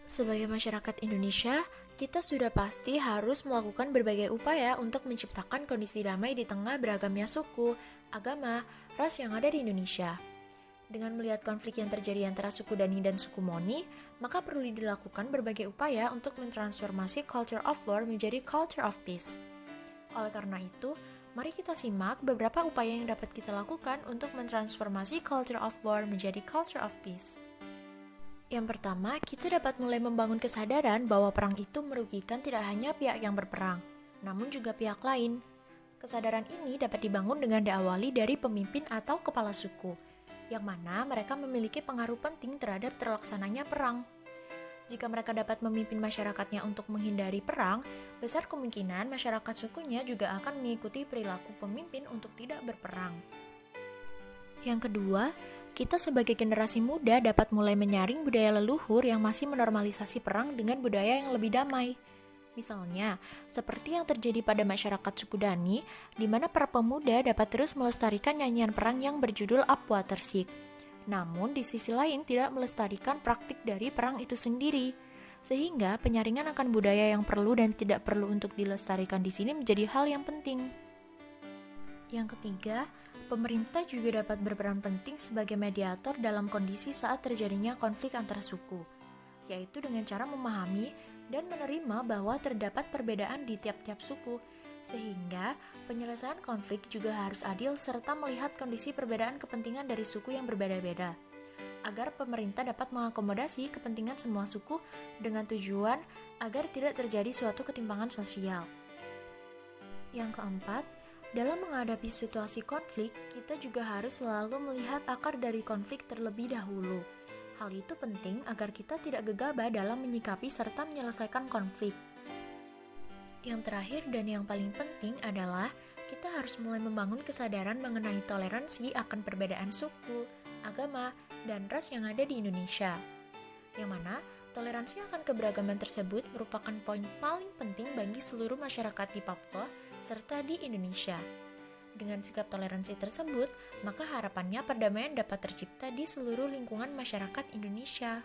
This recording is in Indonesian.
Sebagai masyarakat Indonesia, kita sudah pasti harus melakukan berbagai upaya untuk menciptakan kondisi damai di tengah beragamnya suku, agama, ras yang ada di Indonesia. Dengan melihat konflik yang terjadi antara suku Dani dan suku Moni, maka perlu dilakukan berbagai upaya untuk mentransformasi culture of war menjadi culture of peace. Oleh karena itu, mari kita simak beberapa upaya yang dapat kita lakukan untuk mentransformasi culture of war menjadi culture of peace. Yang pertama, kita dapat mulai membangun kesadaran bahwa perang itu merugikan tidak hanya pihak yang berperang, namun juga pihak lain. Kesadaran ini dapat dibangun dengan diawali dari pemimpin atau kepala suku, yang mana mereka memiliki pengaruh penting terhadap terlaksananya perang. Jika mereka dapat memimpin masyarakatnya untuk menghindari perang, besar kemungkinan masyarakat sukunya juga akan mengikuti perilaku pemimpin untuk tidak berperang. Yang kedua, kita sebagai generasi muda dapat mulai menyaring budaya leluhur yang masih menormalisasi perang dengan budaya yang lebih damai. Misalnya, seperti yang terjadi pada masyarakat suku Dani, di mana para pemuda dapat terus melestarikan nyanyian perang yang berjudul Up Water Sick. Namun, di sisi lain tidak melestarikan praktik dari perang itu sendiri. Sehingga penyaringan akan budaya yang perlu dan tidak perlu untuk dilestarikan di sini menjadi hal yang penting. Yang ketiga, pemerintah juga dapat berperan penting sebagai mediator dalam kondisi saat terjadinya konflik antar suku, yaitu dengan cara memahami dan menerima bahwa terdapat perbedaan di tiap-tiap suku, sehingga penyelesaian konflik juga harus adil serta melihat kondisi perbedaan kepentingan dari suku yang berbeda-beda, agar pemerintah dapat mengakomodasi kepentingan semua suku dengan tujuan agar tidak terjadi suatu ketimpangan sosial. Yang keempat, dalam menghadapi situasi konflik, kita juga harus selalu melihat akar dari konflik terlebih dahulu. Hal itu penting agar kita tidak gegabah dalam menyikapi serta menyelesaikan konflik. Yang terakhir dan yang paling penting adalah kita harus mulai membangun kesadaran mengenai toleransi akan perbedaan suku, agama, dan ras yang ada di Indonesia. Yang mana toleransi akan keberagaman tersebut merupakan poin paling penting bagi seluruh masyarakat di Papua serta di Indonesia. Dengan sikap toleransi tersebut, maka harapannya perdamaian dapat tercipta di seluruh lingkungan masyarakat Indonesia.